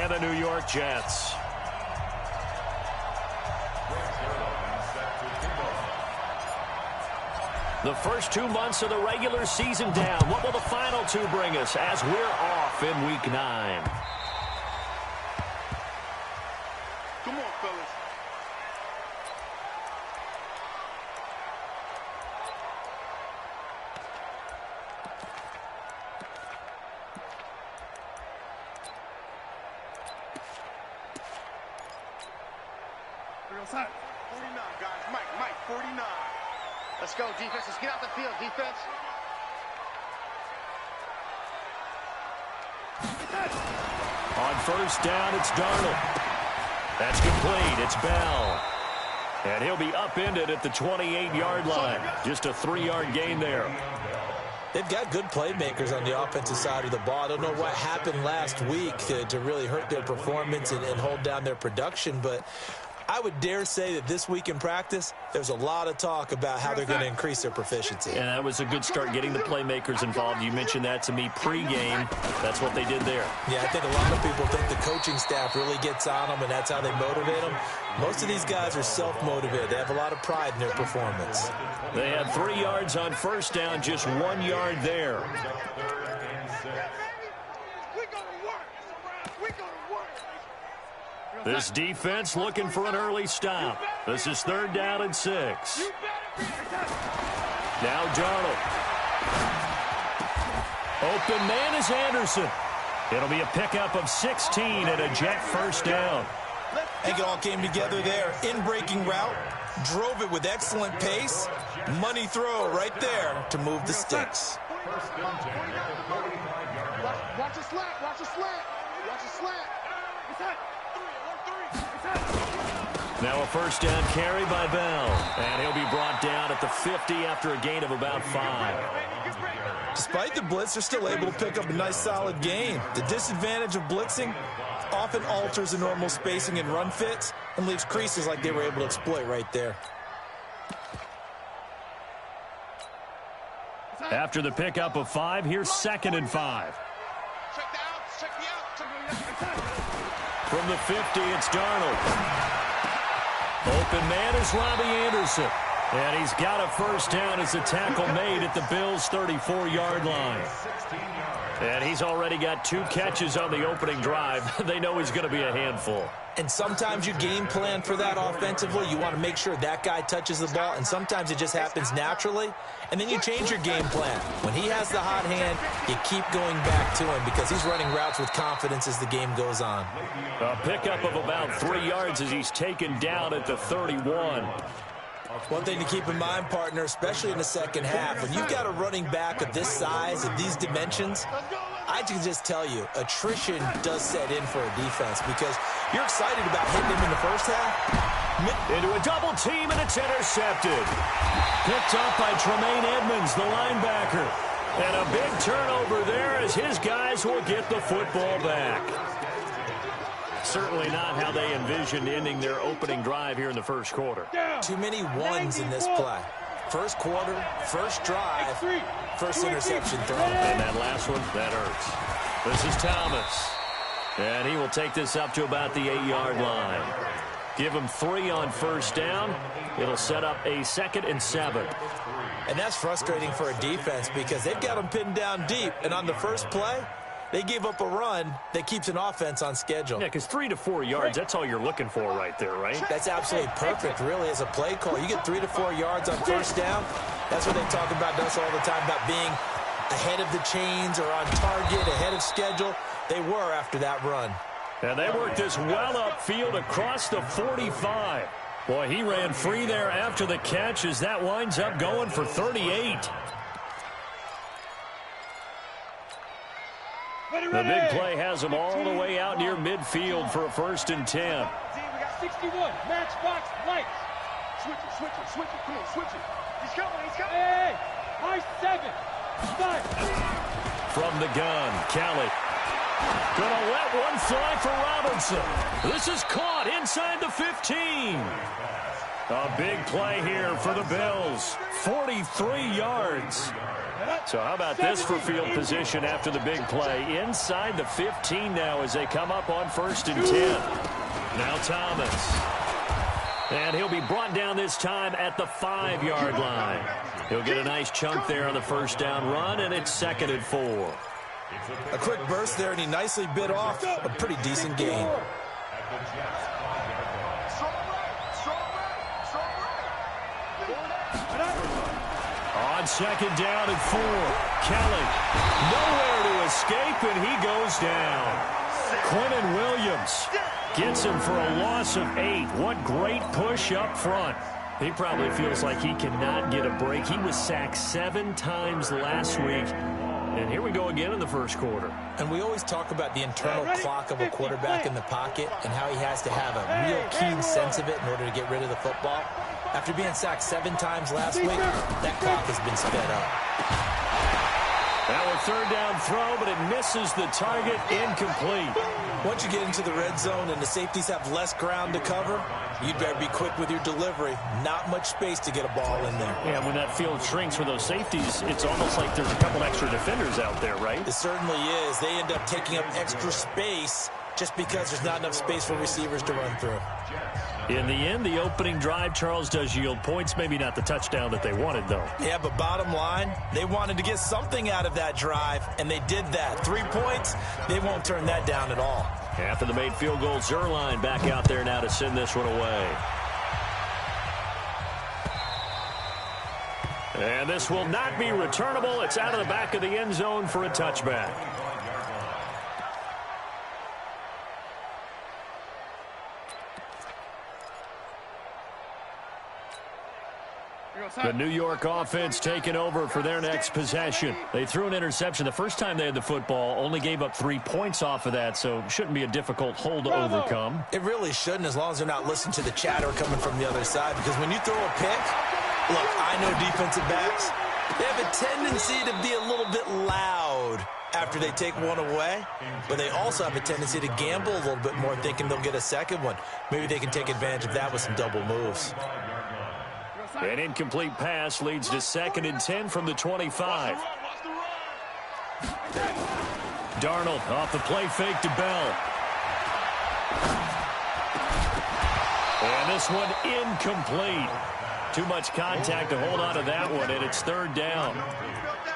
and the New York Jets. The first 2 months of the regular season down. What will the final two bring us as we're off in Week 9? Come on, fellas. Outside. 49, guys. Mike, 49. Let's go, defense. Let's get out the field, defense. On first down, it's Darnold. That's complete. It's Bell. And he'll be upended at the 28-yard line. Just a 3-yard gain there. They've got good playmakers on the offensive side of the ball. I don't know what happened last week to really hurt their performance and hold down their production, but I would dare say that this week in practice, there's a lot of talk about how they're going to increase their proficiency. And that was a good start getting the playmakers involved. You mentioned that to me pregame. That's what they did there. Yeah, I think a lot of people think the coaching staff really gets on them, and that's how they motivate them. Most of these guys are self-motivated. They have a lot of pride in their performance. They had 3 yards on first down, just 1 yard there. This defense looking for an early stop. This is 3rd down and 6. Now Darnold. Open man is Anderson. It'll be a pickup of 16 and a Jet first down. I think it all came together there. In-breaking route. Drove it with excellent pace. Money throw right there to move the sticks. Watch a slant. Watch a slant. Watch a slant. Now a first down carry by Bell. And he'll be brought down at the 50 after a gain of about 5. Despite the blitz, they're still able to pick up a nice solid gain. The disadvantage of blitzing often alters the normal spacing and run fits and leaves creases like they were able to exploit right there. After the pickup of 5, here's 2nd and 5. From the 50, it's Darnold. Open man is Robbie Anderson. And he's got a first down as the tackle made at the Bills' 34-yard line. And he's already got 2 catches on the opening drive. They know he's going to be a handful. And sometimes you game plan for that offensively. You want to make sure that guy touches the ball, and sometimes it just happens naturally. And then you change your game plan. When he has the hot hand, you keep going back to him because he's running routes with confidence as the game goes on. A pickup of about 3 yards as he's taken down at the 31. One thing to keep in mind, partner, especially in the second half, when you've got a running back of this size, of these dimensions, I can just tell you, attrition does set in for a defense because you're excited about hitting him in the first half. Into a double team, and it's intercepted. Picked up by Tremaine Edmonds, the linebacker. And a big turnover there as his guys will get the football back. Certainly not how they envisioned ending their opening drive here in the first quarter. Too many ones in this play. First quarter, first drive, first interception throw. And that last one, that hurts. This is Thomas. And he will take this up to about the 8-yard line. Give him 3 on first down. It'll set up a 2nd and 7. And that's frustrating for a defense because they've got them pinned down deep. And on the first play, they gave up a run that keeps an offense on schedule. Yeah, because 3 to 4 yards, that's all you're looking for right there, right? That's absolutely perfect, really, as a play call. You get 3 to 4 yards on first down. That's what they talk about us all the time, about being ahead of the chains or on target, ahead of schedule. They were after that run. And they worked this well upfield across the 45. Boy, he ran free there after the catch as that winds up going for 38. The big play has him all the way out near midfield for a 1st and 10. We got 61. Matchbox lights. Switch it. Come on, switch it. He's coming. Hey. High 7. 5. From the gun, Kelly. Gonna let one fly for Robinson. This is caught inside the 15. A big play here for the Bills. 43 yards. So how about this for field position after the big play? Inside the 15 now as they come up on 1st and 10. Now Thomas. And he'll be brought down this time at the 5-yard line. He'll get a nice chunk there on the first down run, and it's 2nd and 4. A quick burst there, and he nicely bit off a pretty decent gain. On 2nd down and 4, Kelly nowhere to escape, and he goes down. Quentin Williams gets him for a loss of 8. What great push up front. He probably feels like he cannot get a break. He was sacked 7 times last week. And here we go again in the first quarter. And we always talk about the internal clock of a quarterback in the pocket and how he has to have a real keen sense of it in order to get rid of the football. After being sacked 7 times last week, that clock has been sped up. Now a 3rd down throw, but it misses the target, incomplete. Once you get into the red zone and the safeties have less ground to cover, you'd better be quick with your delivery. Not much space to get a ball in there. Yeah, when that field shrinks for those safeties, it's almost like there's a couple extra defenders out there, right? It certainly is. They end up taking up extra space just because there's not enough space for receivers to run through. In the end, the opening drive, Charles, does yield points. Maybe not the touchdown that they wanted, though. Yeah, but bottom line, they wanted to get something out of that drive, and they did that. 3 points, they won't turn that down at all. After the made field goal, Zuerlein back out there now to send this one away. And this will not be returnable. It's out of the back of the end zone for a touchback. The New York offense taking over for their next possession. They threw an interception the first time they had the football, only gave up 3 points off of that, so shouldn't be a difficult hole to overcome. It really shouldn't, as long as they're not listening to the chatter coming from the other side, because when you throw a pick, look, I know defensive backs, they have a tendency to be a little bit loud after they take one away, but they also have a tendency to gamble a little bit more, thinking they'll get a second one. Maybe they can take advantage of that with some double moves. An incomplete pass leads to 2nd and 10 from the 25. Darnold off the play fake to Bell. And this one incomplete. Too much contact to hold on to that one, and it's 3rd down.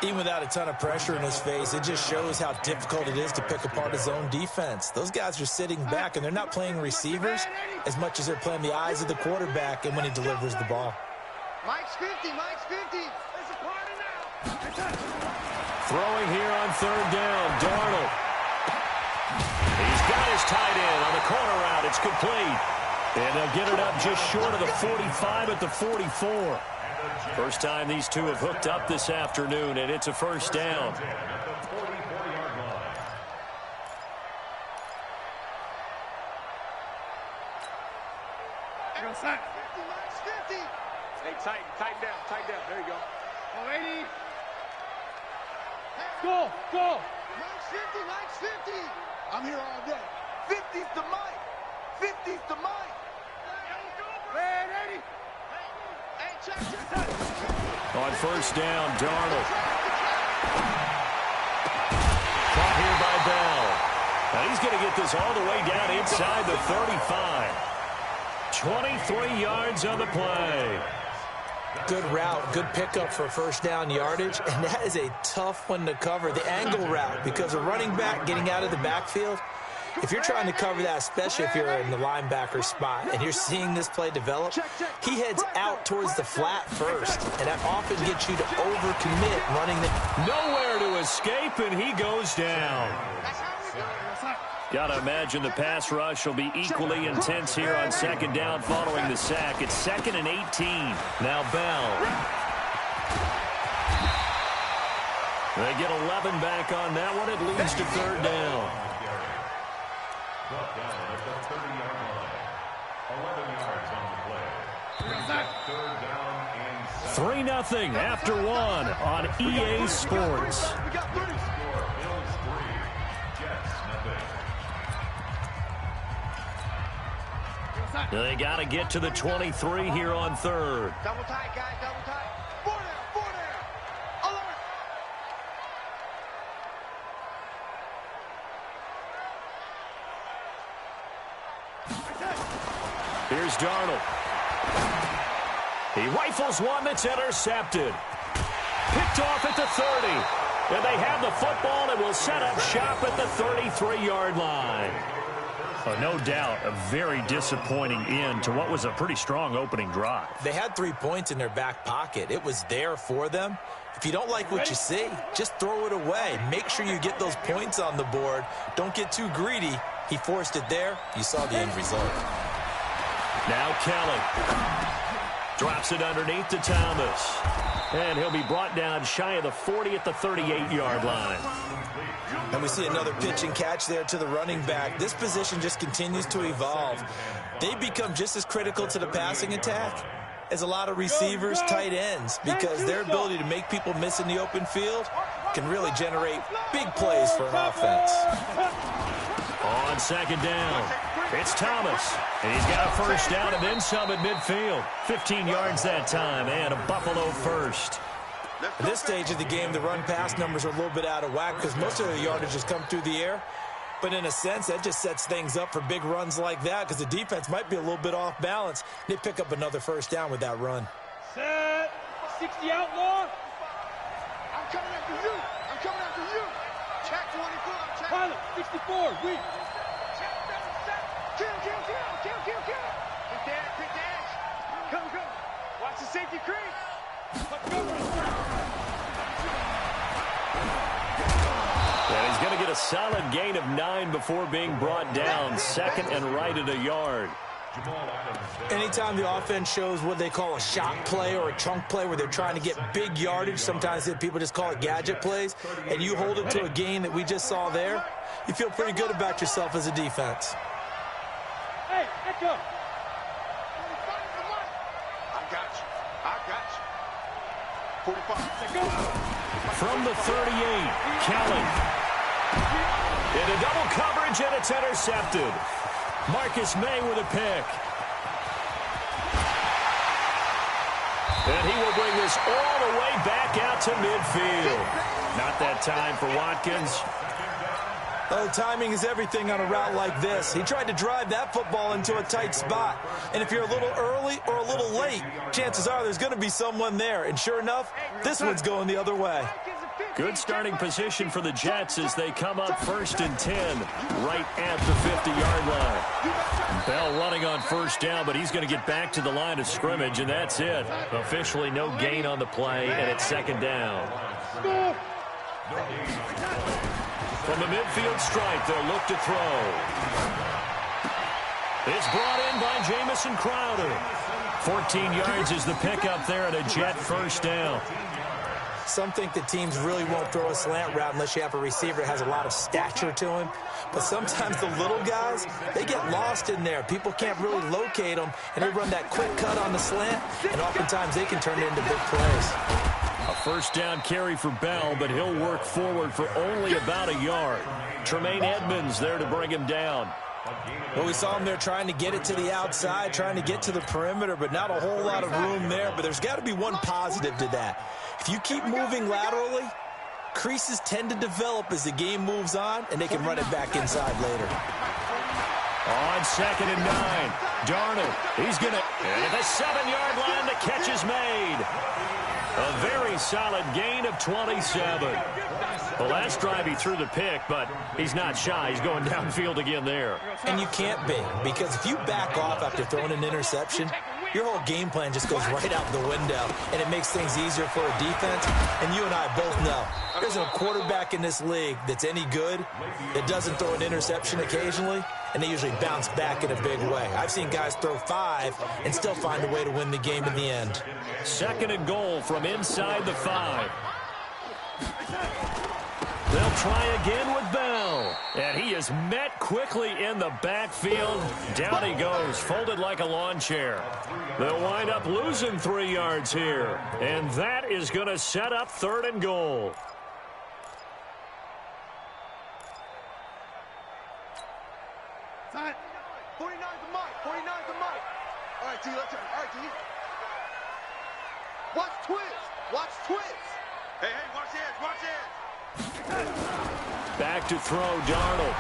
Even without a ton of pressure in his face, it just shows how difficult it is to pick apart his own defense. Those guys are sitting back, and they're not playing receivers as much as they're playing the eyes of the quarterback and when he delivers the ball. Mike's 50, Mike's 50. There's a party now. Throwing here on 3rd down, Darnold. He's got his tight end on the corner route. It's complete. And they'll get it up just short of the 45 at the 44. First time these two have hooked up this afternoon, and it's a 1st down. Hey, tighten down. There you go. 180. Go. Mike's 50. I'm here all day. 50's the Mike. 50's the Mike. Red 80. Hey, check. On 1st down, Darnold. Caught here by Bell. Now he's going to get this all the way down inside the 35. 23 yards on the play. Good route, good pickup for 1st down yardage, and that is a tough one to cover, the angle route, because a running back getting out of the backfield, if you're trying to cover that, especially if you're in the linebacker spot, and you're seeing this play develop, he heads out towards the flat first, and that often gets you to overcommit running the... Nowhere to escape, and he goes down. Got to imagine the pass rush will be equally intense here on 2nd down following the sack. It's 2nd and 18. Now Bell. They get 11 back on that one. It leads to 3rd down. 3-0 after 1 on EA Sports. They got to get to the 23 here on 3rd. Double tight, guys, double tight. 4 there. Alert. Here's Darnold. He rifles one that's intercepted. Picked off at the 30. And they have the football and will set up shop at the 33-yard line. Oh, no doubt a very disappointing end to what was a pretty strong opening drive. They had 3 points in their back pocket. It was there for them. If you don't like what you see, just throw it away. Make sure you get those points on the board. Don't get too greedy. He forced it there. You saw the end result. Now Kelly drops it underneath to Thomas. And he'll be brought down shy of the 40 at the 38-yard line. And we see another pitch and catch there to the running back. This position just continues to evolve. They become just as critical to the passing attack as a lot of receivers, tight ends, because their ability to make people miss in the open field can really generate big plays for an offense. On second down, it's Thomas. And he's got a first down and then some at midfield. 15 yards that time and a Buffalo first. At this stage of the game, the run-pass numbers are a little bit out of whack because most of the yardage has come through the air. But in a sense, that just sets things up for big runs like that because the defense might be a little bit off balance. They pick up another first down with that run. Set. 60 outlaw. I'm coming after you. I'm coming after you. Check 24. Check. Pilot, 64. Weak. Check 7. Kill. Quick dash. Come. Watch the safety creep. Let's go. And he's going to get a solid gain of 9 before being brought down. Second and right at a yard. Anytime the offense shows what they call a shot play or a chunk play where they're trying to get big yardage, sometimes people just call it gadget plays, and you hold it to a gain that we just saw there, you feel pretty good about yourself as a defense. Hey, echo. I got you. 45. From the 38, Kelly. Into double coverage, and it's intercepted. Marcus May with a pick. And he will bring this all the way back out to midfield. Not that time for Watkins. Oh, timing is everything on a route like this. He tried to drive that football into a tight spot. And if you're a little early or a little late, chances are there's going to be someone there. And sure enough, this one's going the other way. Good starting position for the Jets as they come up 1st and 10 right at the 50-yard line. Bell running on first down, but he's going to get back to the line of scrimmage, and that's it. Officially no gain on the play, and it's second down. From the midfield stripe, they'll look to throw. It's brought in by Jamison Crowder. 14 yards is the pickup there, and a Jet first down. Some think that teams really won't throw a slant route unless you have a receiver that has a lot of stature to him. But sometimes the little guys, they get lost in there. People can't really locate them, and they run that quick cut on the slant, and oftentimes they can turn it into big plays. A first down carry for Bell, but he'll work forward for only about a yard. Tremaine Edmonds there to bring him down. Well, we saw him there trying to get it to the outside, trying to get to the perimeter, but not a whole lot of room there. But there's got to be one positive to that. If you keep moving laterally, creases tend to develop as the game moves on, and they can run it back inside later. On 2nd and 9, Darnold, he's going to, and at the 7-yard line, the catch is made. A very solid gain of 27. The last drive he threw the pick, but he's not shy. He's going downfield again there. And you can't be, because if you back off after throwing an interception, your whole game plan just goes right out the window, and it makes things easier for a defense. And you and I both know there's a quarterback in this league that's any good that doesn't throw an interception occasionally, and they usually bounce back in a big way. I've seen guys throw 5 and still find a way to win the game in the end. 2nd and goal from inside the 5. They'll try again with Bell. And he is met quickly in the backfield. Down he goes, folded like a lawn chair. They'll wind up losing 3 yards here. And that is going to set up 3rd and goal. Time. 49 the mic. 49 the mic. All right, T, let's turn. All right, T. Watch twist. Hey, watch this. Back to throw, Darnold.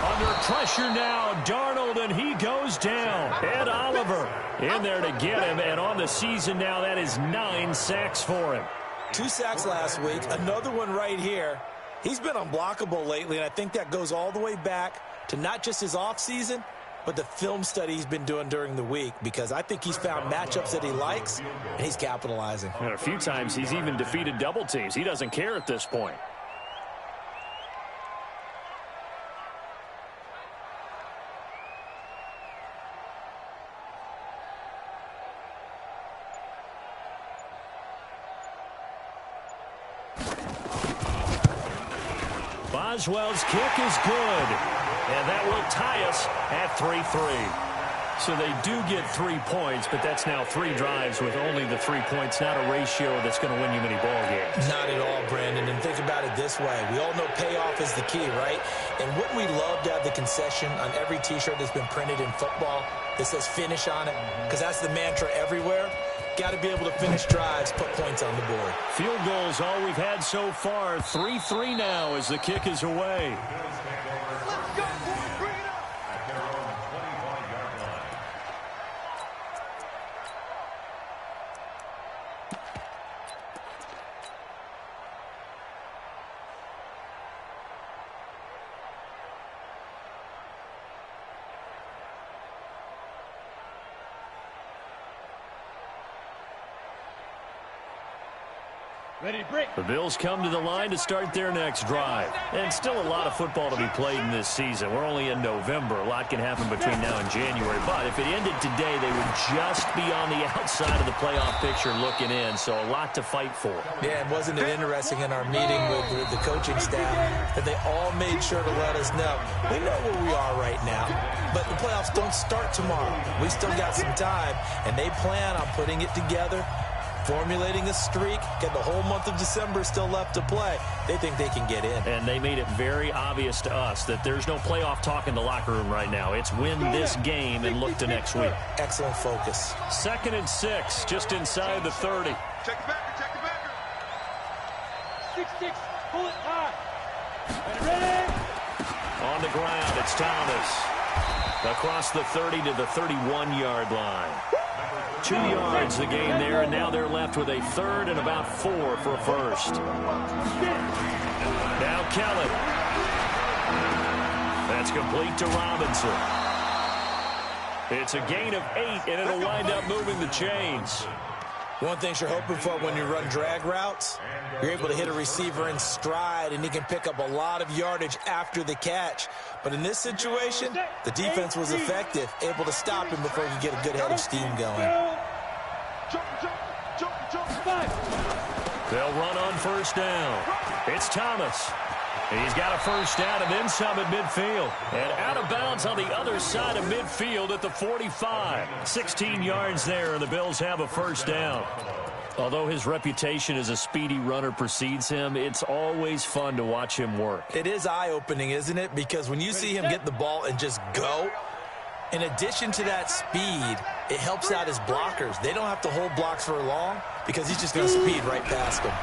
Under pressure now, Darnold and he goes down. Ed Oliver in there to get him, and on the season now, that is 9 sacks for him. 2 sacks last week, another one right here. He's been unblockable lately, and I think that goes all the way back to not just his offseason, but the film study he's been doing during the week, because I think he's found matchups that he likes, and he's capitalizing. And a few times he's even defeated double teams. He doesn't care at this point. Boswell's kick is good, and that will tie us at 3-3. So they do get 3 points, but that's now 3 drives with only the 3 points, not a ratio that's going to win you many ball games. Not at all, Brandon, and think about it this way. We all know payoff is the key, right? And wouldn't we love to have the concession on every T-shirt that's been printed in football that says finish on it? Because that's the mantra everywhere. Got to be able to finish drives, put points on the board. Field goals all we've had so far. 3-3 now as the kick is away. Let's go, boy. Bring it up. Ready, break. The Bills come to the line to start their next drive. And still a lot of football to be played in this season. We're only in November. A lot can happen between now and January. But if it ended today, they would just be on the outside of the playoff picture looking in. So a lot to fight for. Yeah, and wasn't it interesting in our meeting with the coaching staff that they all made sure to let us know, we know where we are right now, but the playoffs don't start tomorrow. We still got some time, and they plan on putting it together, formulating a streak, get the whole month of December still left to play. They think they can get in. And they made it very obvious to us that there's no playoff talk in the locker room right now. It's win this game and look to next week. Excellent focus. 2nd and 6, just inside the 30. Check the backer, check the backer. 6-6, pull it high. Ready? On the ground, it's Thomas. Across the 30 to the 31-yard line. 2 yards the gain there, and now they're left with a 3rd and about 4 for a first. Now Kelly. That's complete to Robinson. It's a gain of 8, and it'll wind up moving the chains. One thing you're hoping for when you run drag routes, you're able to hit a receiver in stride, and he can pick up a lot of yardage after the catch. But in this situation, the defense was effective, able to stop him before he could get a good head of steam going. They'll run on first down. It's Thomas. He's got a first down and then some at midfield. And out of bounds on the other side of midfield at the 45. 16 yards there, and the Bills have a first down. Although his reputation as a speedy runner precedes him, it's always fun to watch him work. It is eye-opening, isn't it? Because when you see him get the ball and just go, in addition to that speed, it helps out his blockers. They don't have to hold blocks for long because he's just going to speed right past them.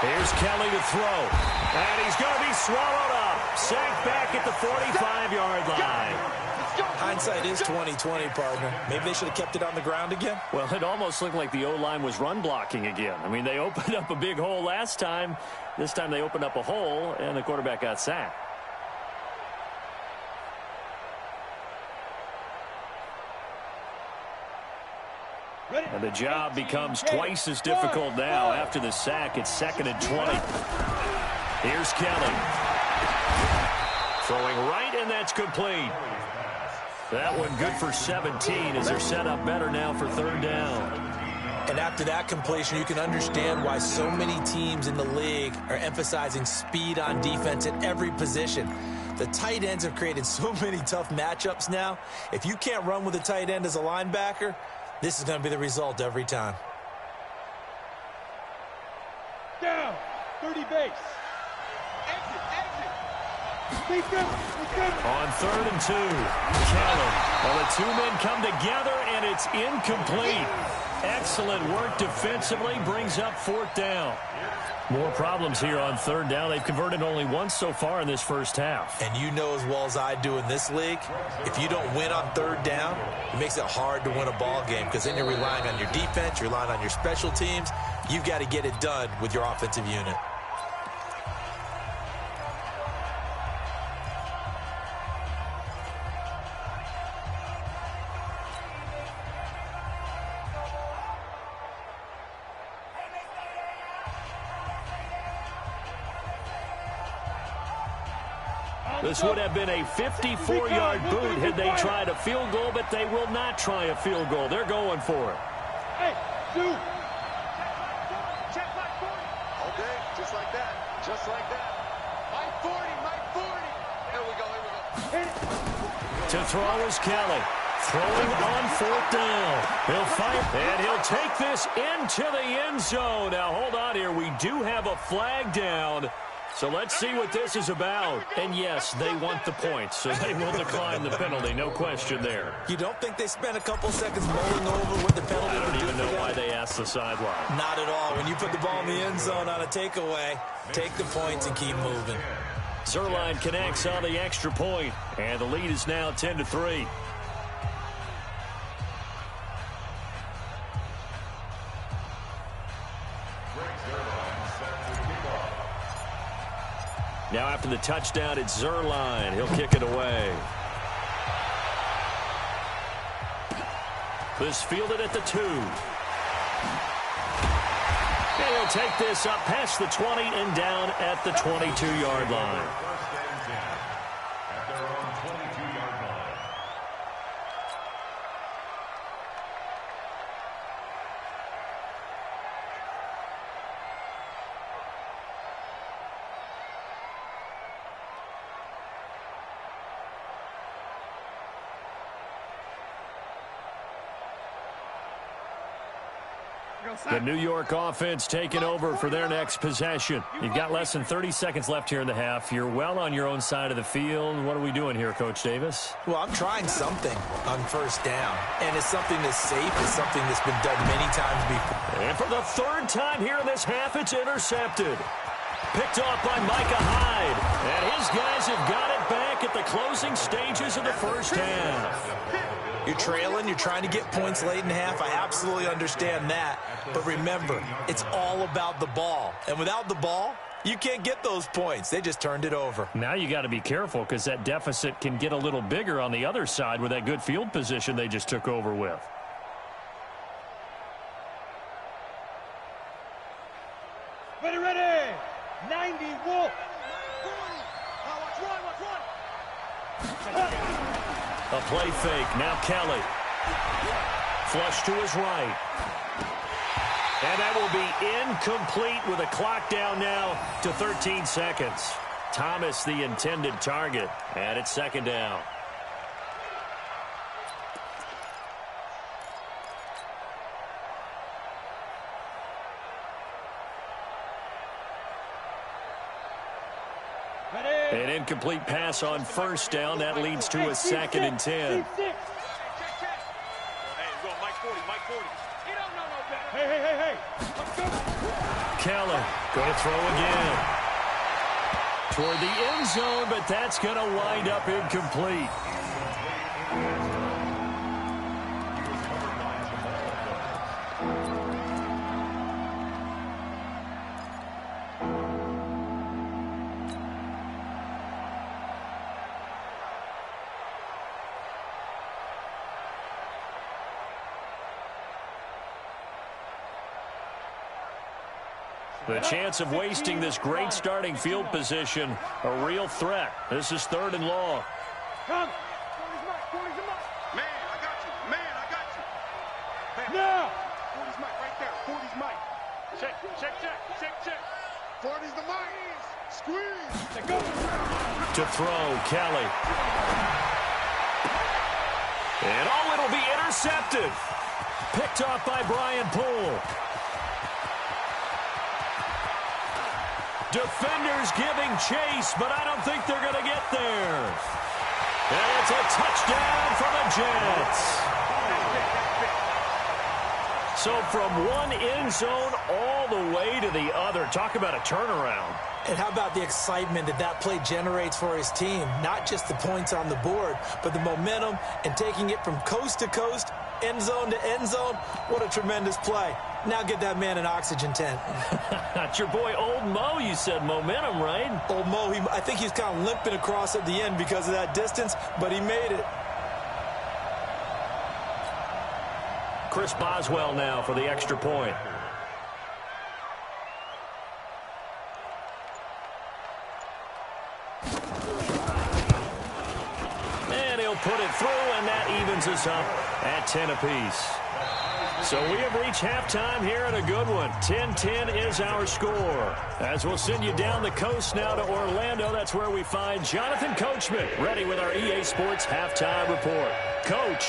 Here's Kelly to throw. And he's going to be swallowed up. Sacked back at the 45-yard line. Hindsight is 20/20, partner. Maybe they should have kept it on the ground again. Well, it almost looked like the O-line was run blocking again. I mean, they opened up a big hole last time. This time they opened up a hole, and the quarterback got sacked. And the job becomes twice as difficult now. After the sack, it's 2nd and 20. Here's Kelly. Throwing right, and that's complete. That one good for 17 as they're set up better now for 3rd down. And after that completion, you can understand why so many teams in the league are emphasizing speed on defense at every position. The tight ends have created so many tough matchups now. If you can't run with a tight end as a linebacker, this is going to be the result every time. Down. 30 base. Exit, exit. Lead them. On 3rd and 2, Kelly. Well, the two men come together, and it's incomplete. Excellent work defensively, brings up fourth down. More problems here on third down. They've converted only once so far in this first half. And you know as well as I do in this league, if you don't win on third down, it makes it hard to win a ball game because then you're relying on your defense, you're relying on your special teams. You've got to get it done with your offensive unit. This would have been a 54-yard boot had they tried a field goal, but they will not try a field goal. They're going for it. Hey, shoot. Check my 40. Okay, just like that. Just like that. My 40, my 40. Here we go, here we go. To throw is Kelly. Throwing on fourth down. He'll fire, and he'll take this into the end zone. Now, hold on here. We do have a flag down. So let's see what this is about. And yes, they want the points, so they will decline the penalty. No question there. You don't think they spent a couple seconds mulling over what the penalty I would don't do even for know them? why they asked the sideline. Not at all. When you put the ball in the end zone on a takeaway, take the points and keep moving. Zuerlein connects on the extra point, and the lead is now 10-3. Now after the touchdown, it's Zuerlein. He'll kick it away. This fielded at the 2. And he'll take this up past the 20 and down at the 22-yard line. The New York offense taking over for their next possession. You've got less than 30 seconds left here in the half. You're well on your own side of the field. What are we doing here, Coach Davis? Well, I'm trying something on first down, and it's something that's safe. It's something that's been done many times before. And for the third time here in this half, it's intercepted. Picked off by Micah Hyde. And his guys have got it back at the closing stages of the first half. You're trailing. You're trying to get points late in half. I absolutely understand that. But remember, it's all about the ball. And without the ball, you can't get those points. They just turned it over. Now you got to be careful because that deficit can get a little bigger on the other side with that good field position they just took over with. Ready, ready. 90, Wolf. A play fake. Now Kelly. Flush to his right. And that will be incomplete with a clock down now to 13 seconds. Thomas the intended target. And it's second down. An incomplete pass on first down. That leads to a 2nd and 10. Hey. Kelly going to throw again. Toward the end zone, but that's going to wind up incomplete. The chance of wasting this great starting field position, a real threat. This is 3rd and long. Come. Man, I got you. Man, I got you. Now. 40's Mike right there. 40's Mike. Check. 40's the Mike. Squeeze. Let go. To throw, Kelly. And it'll be intercepted. Picked off by Brian Poole. Defenders giving chase, but I don't think they're going to get there. And it's a touchdown for the Jets. So from one end zone all the way to the other. Talk about a turnaround. And how about the excitement that that play generates for his team? Not just the points on the board, but the momentum and taking it from coast to coast, end zone to end zone. What a tremendous play. Now get that man an oxygen tent. That's your boy Old Mo, you said. Momentum, right? Old Mo, I think he's kind of limping across at the end because of that distance, but he made it. Chris Boswell now for the extra point. And he'll put it through, and that evens us up at 10 apiece. So we have reached halftime here in a good one. 10-10 is our score. As we'll send you down the coast now to Orlando, that's where we find Jonathan Coachman ready with our EA Sports halftime report. Coach.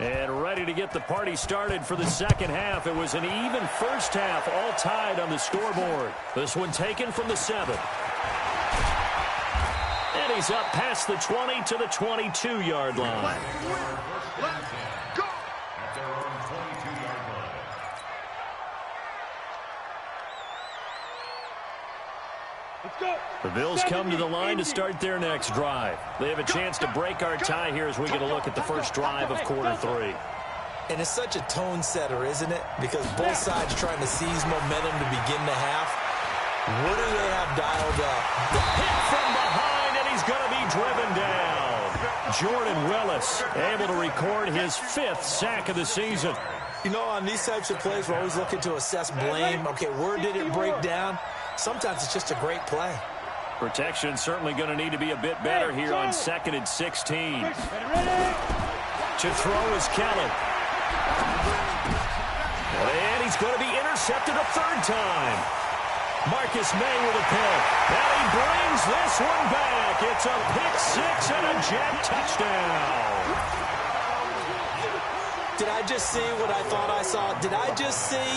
And ready to get the party started for the second half. It was an even first half, all tied on the scoreboard. This one taken from the 7. And he's up past the 20 to the 22-yard line. Let's go. At their own 22-yard line. Let's go. The Bills come to the line to start their next drive. They have a chance to break our tie here as we get a look at the first drive of quarter 3. And it's such a tone setter, isn't it? Because both sides trying to seize momentum to begin the half. What do they have dialed up? The hit from behind, and he's going to be driven down. Jordan Willis able to record his 5th sack of the season. You know, on these types of plays, we're always looking to assess blame. Okay, where did it break down? Sometimes it's just a great play. Protection certainly going to need to be a bit better here on 2nd and 16. To throw is Kelly. And he's going to be intercepted a 3rd time. Marcus May with a pick. And he brings this one back. It's a pick 6 and a jet touchdown. Did I just see what I thought I saw? Did I just see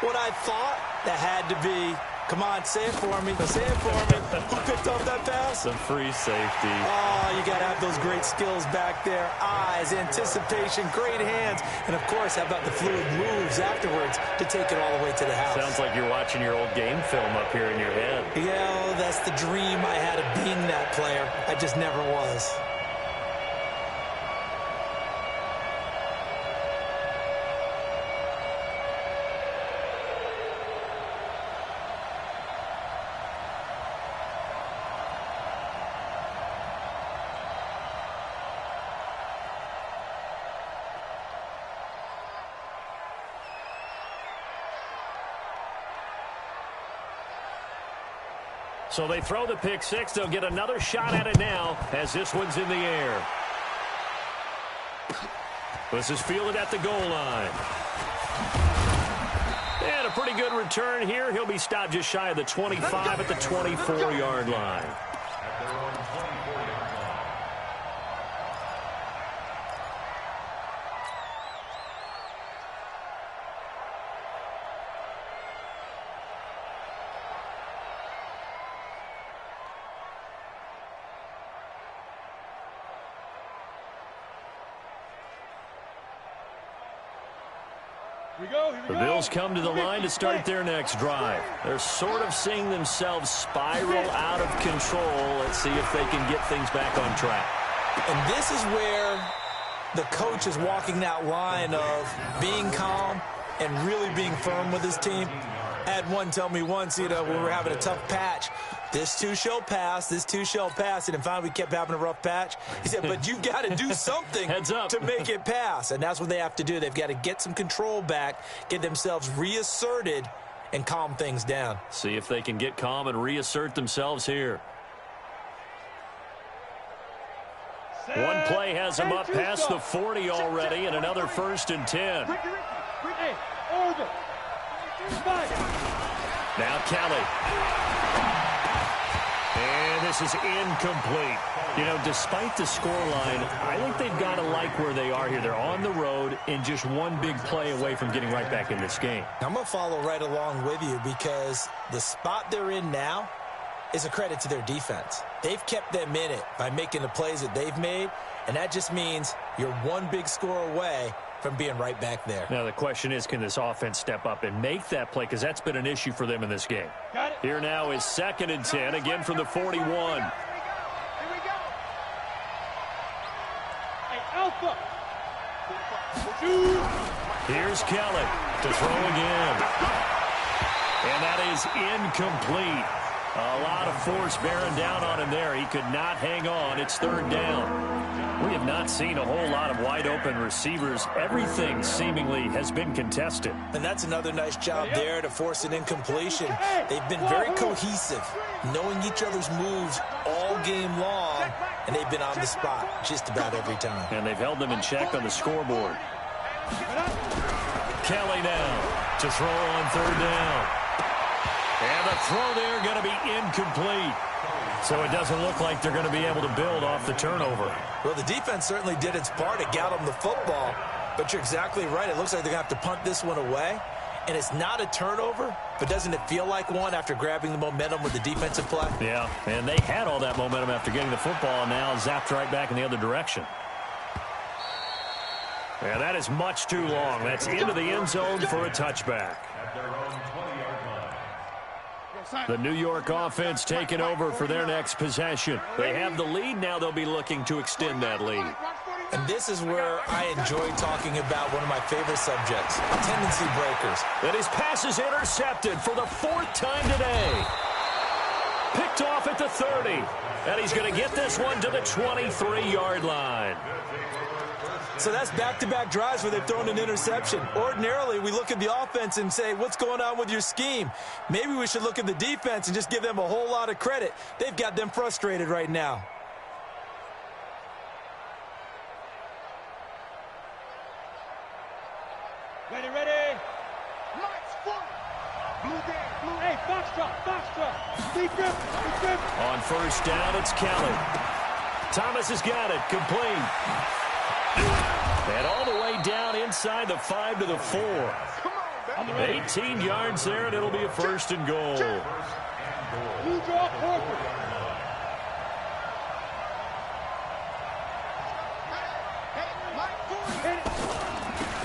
what I thought? That had to be. Come on, say it for me. Say it for me. Who picked up that pass? Some free safety. Oh, you got to have those great skills back there. Eyes, anticipation, great hands. And, of course, how about the fluid moves afterwards to take it all the way to the house? Sounds like you're watching your old game film up here in your head. Yeah, that's the dream I had of being that player. I just never was. So they throw the pick 6. They'll get another shot at it now as this one's in the air. This is fielded at the goal line. And a pretty good return here. He'll be stopped just shy of the 25 at the 24-yard line. At their own 24-yard line. The Bills come to the line to start their next drive. They're sort of seeing themselves spiral out of control. Let's see if they can get things back on track. And this is where the coach is walking that line of being calm and really being firm with his team. I had one tell me once, when we were having a tough patch, this too shall pass, this too shall pass. And finally we kept having a rough patch. He said, but you got to do something Heads up. to make it pass. And that's what they have to do. They've got to get some control back, get themselves reasserted, and calm things down. See if they can get calm and reassert themselves here. One play has them up past the 40 already, and another 1st and 10. Now Kelly. And this is incomplete. You know, despite the scoreline, I think they've got to like where they are here. They're on the road and just one big play away from getting right back in this game. I'm going to follow right along with you because the spot they're in now is a credit to their defense. They've kept them in it by making the plays that they've made, and that just means you're one big score away from being right back there. Now the question is, can this offense step up and make that play? Because that's been an issue for them in this game. Got it. Here now is 2nd and 10, again from the 41. Here we go. Hey, Alpha. Shoot. Here's Kelly to throw again. And that is incomplete. A lot of force bearing down on him there. He could not hang on. It's 3rd down. We have not seen a whole lot of wide-open receivers. Everything seemingly has been contested. And that's another nice job there to force an incompletion. They've been very cohesive, knowing each other's moves all game long, and they've been on the spot just about every time. And they've held them in check on the scoreboard. Kelly now to throw on 3rd down. And the throw there going to be incomplete. So it doesn't look like they're going to be able to build off the turnover. Well, the defense certainly did its part to get them the football, but you're exactly right. It looks like they're going to have to punt this one away, and it's not a turnover, but doesn't it feel like one after grabbing the momentum with the defensive play? Yeah, and they had all that momentum after getting the football, and now zapped right back in the other direction. Yeah, that is much too long. That's into the end zone for a touchback. At their own 20-yard line. The New York offense taking over for their next possession. They have the lead. Now they'll be looking to extend that lead. And this is where I enjoy talking about one of my favorite subjects, tendency breakers. And his pass is intercepted for the 4th time today. Picked off at the 30. And he's going to get this one to the 23-yard line. So that's back-to-back drives where they've thrown an interception. Ordinarily, we look at the offense and say, what's going on with your scheme? Maybe we should look at the defense and just give them a whole lot of credit. They've got them frustrated right now. Ready, ready. Lights, foot. Blue day, blue. Hey, foxtrot. Deep grip. On 1st down, it's Kelly. Thomas has got it. Complete. And all the way down inside the 5 to the 4. Come on, baby. 18 yards there, and it'll be a 1st and goal. Blue draw, corporate. Hey, light, foot. Hit it.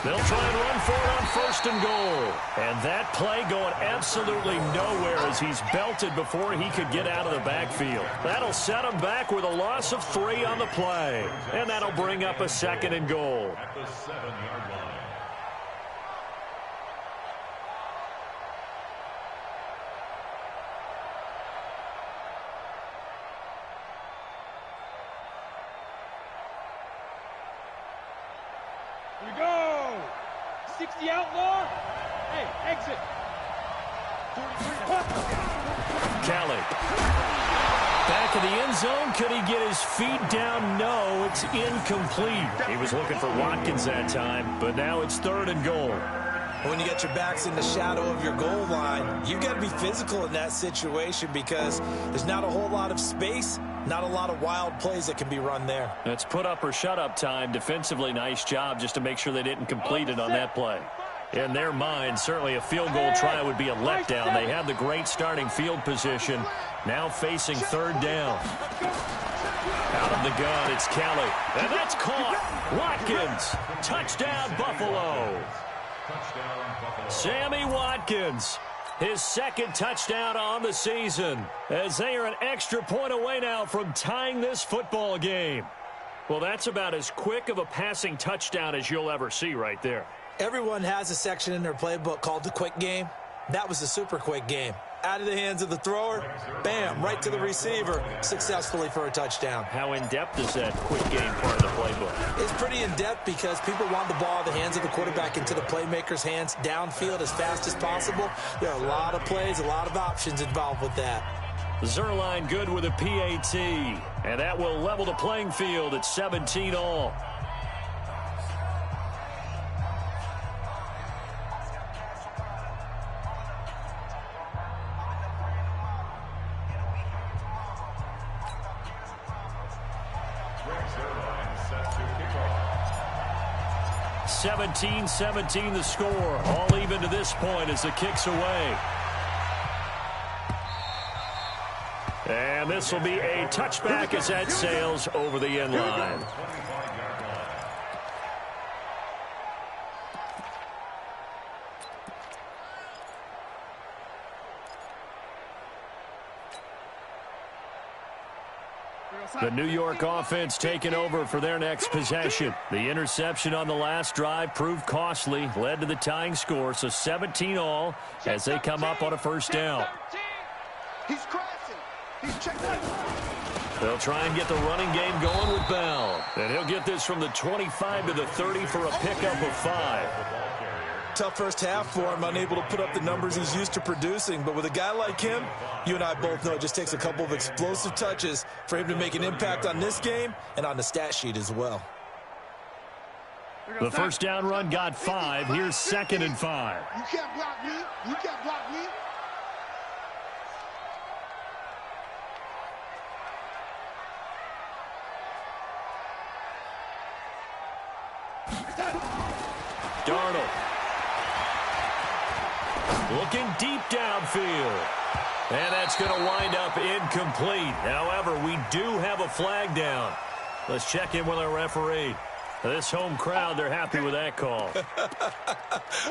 They'll try and run for it on 1st and goal. And that play going absolutely nowhere as he's belted before he could get out of the backfield. That'll set him back with a loss of 3 on the play. And that'll bring up a 2nd and goal. At the 7-yard line. Here we go. 60 outlaw. Hey, exit. 43. Kelly. Back in the end zone. Could he get his feet down? No, it's incomplete. He was looking for Watkins that time, but now it's 3rd and goal. When you get your backs in the shadow of your goal line, you've got to be physical in that situation because there's not a whole lot of space, not a lot of wild plays that can be run there. It's put up or shut up time. Defensively, nice job just to make sure they didn't complete it on that play. In their mind, certainly a field goal try would be a letdown. They had the great starting field position. Now facing 3rd down. Out of the gun, it's Kelly. And that's caught. Watkins. Touchdown, Buffalo. Touchdown, Buffalo. Sammy Watkins. His 2nd touchdown on the season. As they are an extra point away now from tying this football game. Well, that's about as quick of a passing touchdown as you'll ever see right there. Everyone has a section in their playbook called the quick game. That was the super quick game. Out of the hands of the thrower, bam, right to the receiver, successfully for a touchdown. How in-depth is that quick game part of the playbook? It's pretty in-depth because people want the ball in the hands of the quarterback into the playmaker's hands downfield as fast as possible. There are a lot of plays, a lot of options involved with that. Zerline good with a PAT, and that will level the playing field at 17 all. 17-17 the score. All even to this point as the kick's away. And this will be a touchback as that sails over the end line. The New York offense taking over for their next possession. The interception on the last drive proved costly, led to the tying score, so 17 all as they come up on a first down. He's crashing. He's checking. They'll try and get the running game going with Bell. And he'll get this from the 25 to the 30 for a pickup of 5. Tough first half for him, unable to put up the numbers he's used to producing. But with a guy like him, you and I both know it just takes a couple of explosive touches for him to make an impact on this game and on the stat sheet as well. The first down run got 5. Here's 2nd and 5. You can't block me. You can't block me. Darnold. Looking deep downfield. And that's going to wind up incomplete. However, we do have a flag down. Let's check in with our referee. This home crowd, they're happy with that call.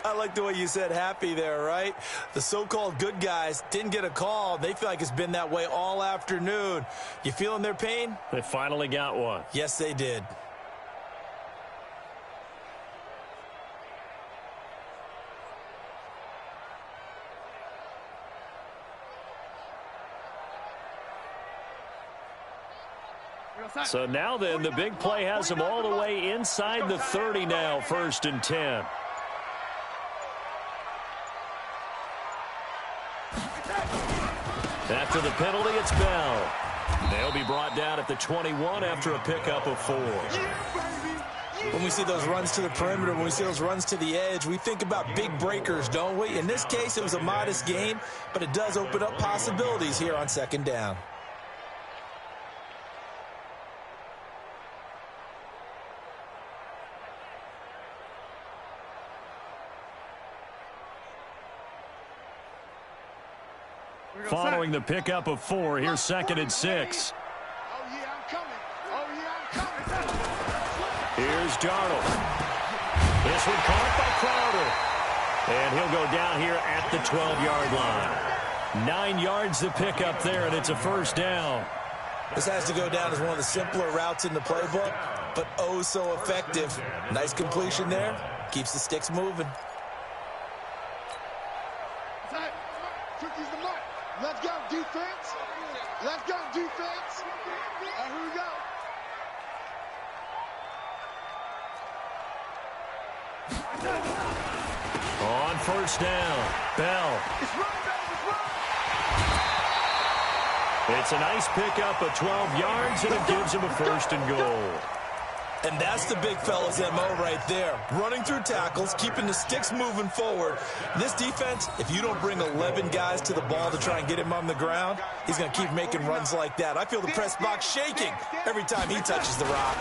I like the way you said happy there, right? The so-called good guys didn't get a call. They feel like it's been that way all afternoon. You feeling their pain? They finally got one. Yes, they did. So now then, the big play has them all the way inside the 30 now, 1st and 10. After the penalty, it's Bell. They'll be brought down at the 21 after a pickup of 4. When we see those runs to the perimeter, when we see those runs to the edge, we think about big breakers, don't we? In this case, it was a modest gain, but it does open up possibilities here on 2nd down. Following the pickup of 4, here's 2nd and 6. Oh, yeah, I'm coming. Oh, yeah, I'm coming. Here's Darnold. This one caught by Crowder. And he'll go down here at the 12-yard line. 9 yards the pickup there, and it's a first down. This has to go down as one of the simpler routes in the playbook, but oh so effective. Nice completion there. Keeps the sticks moving. Turkey's the mark. Let's go, defense. Let's go, defense. Here we go. On first down, Bell. It's run, baby, it's run. It's a nice pickup of 12 yards, and it gives him a 1st and goal. And that's the big fella's MO right there. Running through tackles, keeping the sticks moving forward. This defense, if you don't bring 11 guys to the ball to try and get him on the ground, he's going to keep making runs like that. I feel the press box shaking every time he touches the rock.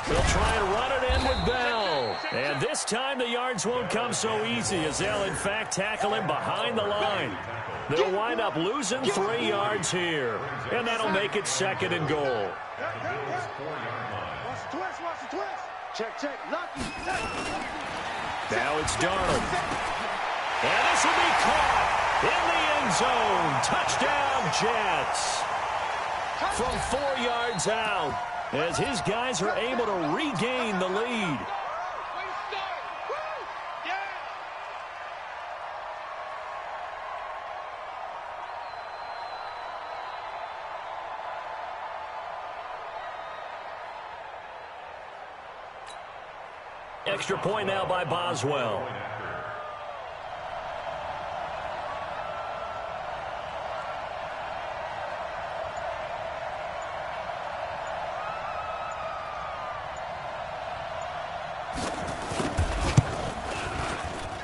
They'll try and run it in with Bell. And this time the yards won't come so easy as they'll, in fact, tackle him behind the line. They'll wind up losing 3 yards here. And that'll make it 2nd and goal. Watch the twist. Check. Lucky. Now it's Darnold. And this will be caught in the end zone. Touchdown, Jets. From 4 yards out, as his guys are able to regain the lead. Extra point now by Boswell.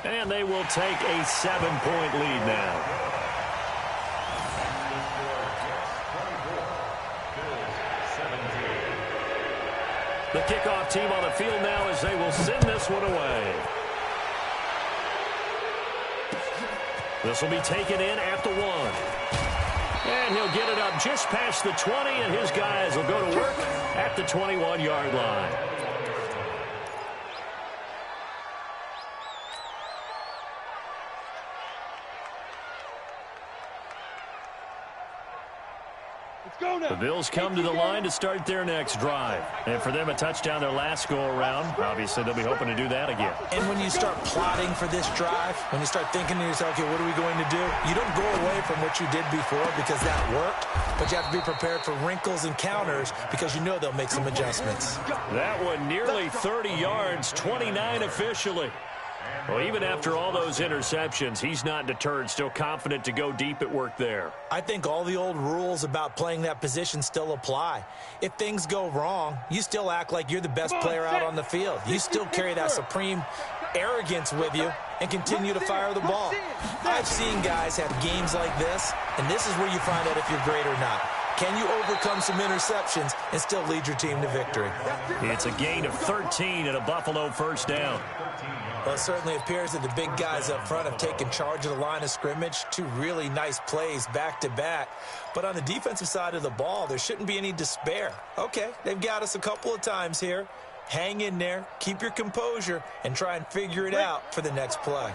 And they will take a 7-point lead now. The kickoff team on the field now as they will send this one away. This will be taken in at the 1. And he'll get it up just past the 20, and his guys will go to work at the 21-yard line. The Bills come to the line to start their next drive. And for them, a touchdown their last go-around. Obviously, they'll be hoping to do that again. And when you start plotting for this drive, when you start thinking to yourself, okay, what are we going to do? You don't go away from what you did before because that worked, but you have to be prepared for wrinkles and counters because you know they'll make some adjustments. That one nearly 30 yards, 29 officially. Well, even after all those interceptions, he's not deterred, still confident to go deep at work there. I think all the old rules about playing that position still apply. If things go wrong, you still act like you're the best player out on the field. You still carry that supreme arrogance with you and continue to fire the ball. I've seen guys have games like this, and this is where you find out if you're great or not. Can you overcome some interceptions and still lead your team to victory? It's a gain of 13 and a Buffalo first down. Well, it certainly appears that the big guys up front have taken charge of the line of scrimmage. 2 really nice plays back-to-back. But on the defensive side of the ball, there shouldn't be any despair. Okay, they've got us a couple of times here. Hang in there, keep your composure, and try and figure it out for the next play.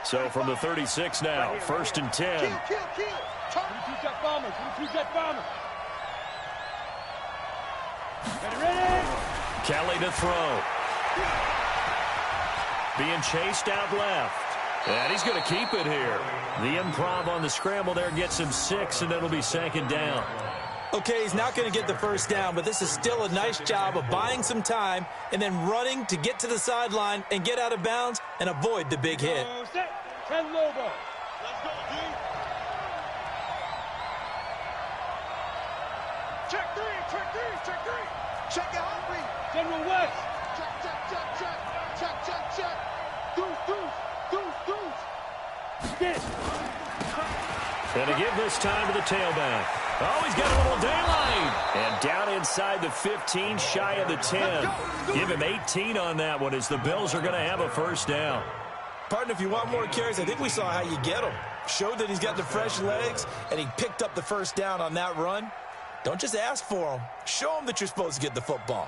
So from the 36 now, 1st and 10. Two-jet bomber, two-jet bomber. Ready? Kelly to throw. Being chased out left. And he's going to keep it here. The improv on the scramble there gets him 6, and it'll be 2nd down. Okay, he's not going to get the first down, but this is still a nice job of buying some time and then running to get to the sideline and get out of bounds and avoid the big hit. Set. 10 Lobo. Let's go, D. Check 3, check 3, check 3. Check it out, read. General West. Check, check, check, check. Check, check, check. Deuce. Get it. And to give this time to the tailback. Oh, he's got a little daylight. And down inside the 15, shy of the 10. Give him 18 on that one as the Bills are going to have a first down. Partner, if you want more carries, I think we saw how you get him. Showed that he's got the fresh legs, and he picked up the first down on that run. Don't just ask for him. Show him that you're supposed to get the football.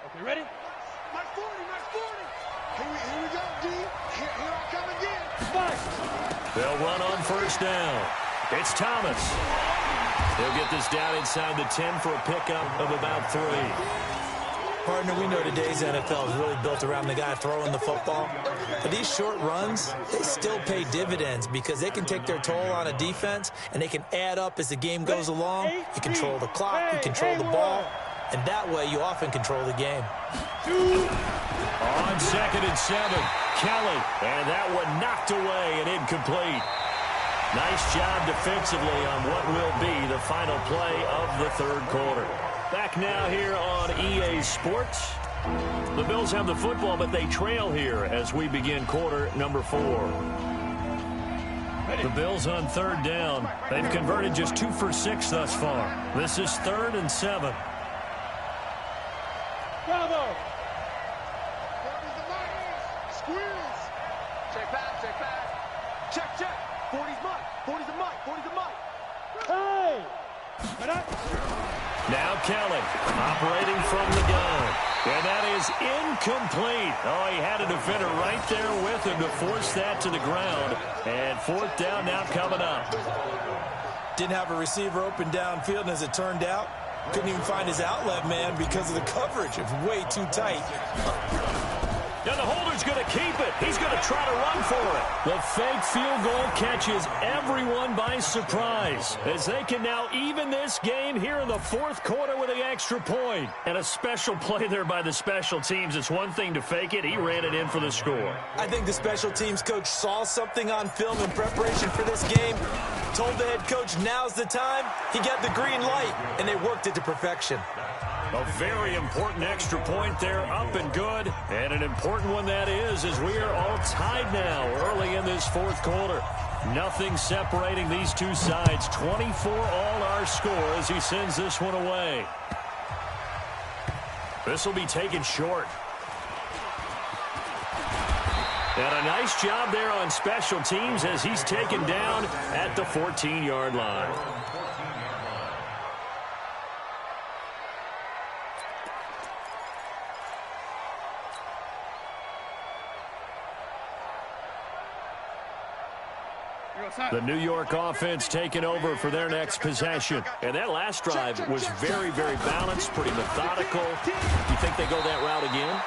Okay, ready? Nice 40, nice 40. Here we go, D. Here I come again. Five. They'll run on first down. It's Thomas. He'll get this down inside the 10 for a pickup of about 3. Partner, we know today's NFL is really built around the guy throwing the football. But these short runs, they still pay dividends because they can take their toll on a defense, and they can add up as the game goes along. You control the clock, you control the ball, and that way you often control the game. On 2nd and 7, Kelly, and that one knocked away and incomplete. Nice job defensively on what will be the final play of the 3rd quarter. Back now here on EA Sports. The Bills have the football, but they trail here as we begin quarter number 4. The Bills on 3rd down. They've converted just 2 for 6 thus far. This is 3rd and 7. Bravo. Squeeze. Check back. Check. 40's Mike. 40's a Mike. 40's a Mike. Hey. Now Kelly operating from the gun. And that is incomplete. Oh, he had a defender right there with him to force that to the ground. And 4th down now coming up. Didn't have a receiver open downfield, and as it turned out, couldn't even find his outlet man because of the coverage. It's way too tight. And the holder's going to keep it. He's going to try to run for it. The fake field goal catches everyone by surprise as they can now even this game here in the 4th quarter with the extra point. And a special play there by the special teams. It's one thing to fake it. He ran it in for the score. I think the special teams coach saw something on film in preparation for this game, told the head coach now's the time. He got the green light, and they worked it to perfection. A very important extra point there, up and good. And an important one that is, as we are all tied now early in this 4th quarter. Nothing separating these two sides. 24 all our score as he sends this one away. This will be taken short. And a nice job there on special teams as he's taken down at the 14-yard line. The New York offense taking over for their next possession. And that last drive was very, very balanced, pretty methodical. You think they go that route again?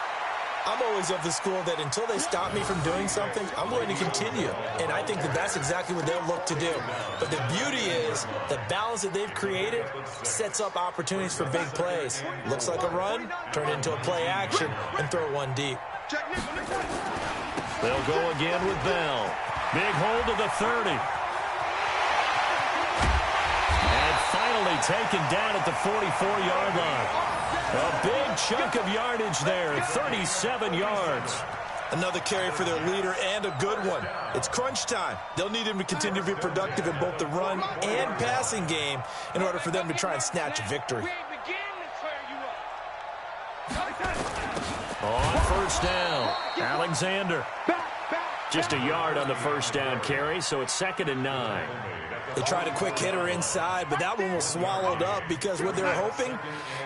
I'm always of the school that until they stop me from doing something, I'm going to continue. And I think that that's exactly what they'll look to do. But the beauty is the balance that they've created sets up opportunities for big plays. Looks like a run, turn it into a play action, and throw one deep. They'll go again with Bell. Big hold of the 30. And finally taken down at the 44-yard line. A big chunk of yardage there, 37 yards. Another carry for their leader and a good one. It's crunch time. They'll need him to continue to be productive in both the run and passing game in order for them to try and snatch a victory. On first down, Alexander. Just a yard on the first down carry, so it's 2nd and 9. They tried a quick hitter inside, but that one was swallowed up because what they're hoping,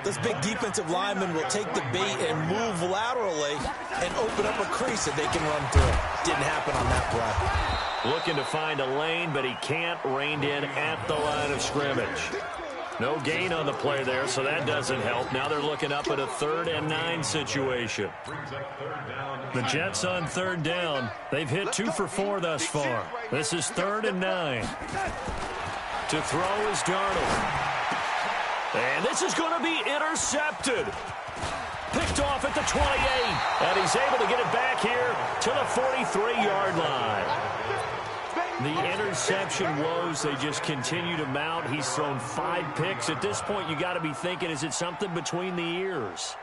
those big defensive linemen will take the bait and move laterally and open up a crease that they can run through. Didn't happen on that play. Looking to find a lane, but he can't. Reined in at the line of scrimmage. No gain on the play there, so that doesn't help. Now they're looking up at a 3rd and 9 situation. The Jets on 3rd down. They've hit 2 for 4 thus far. This is 3rd and 9. To throw is Darnold. And this is going to be intercepted. Picked off at the 28. And he's able to get it back here to the 43-yard line. The interception woes, they just continue to mount. He's thrown 5 picks. At this point, you got to be thinking, is it something between the ears?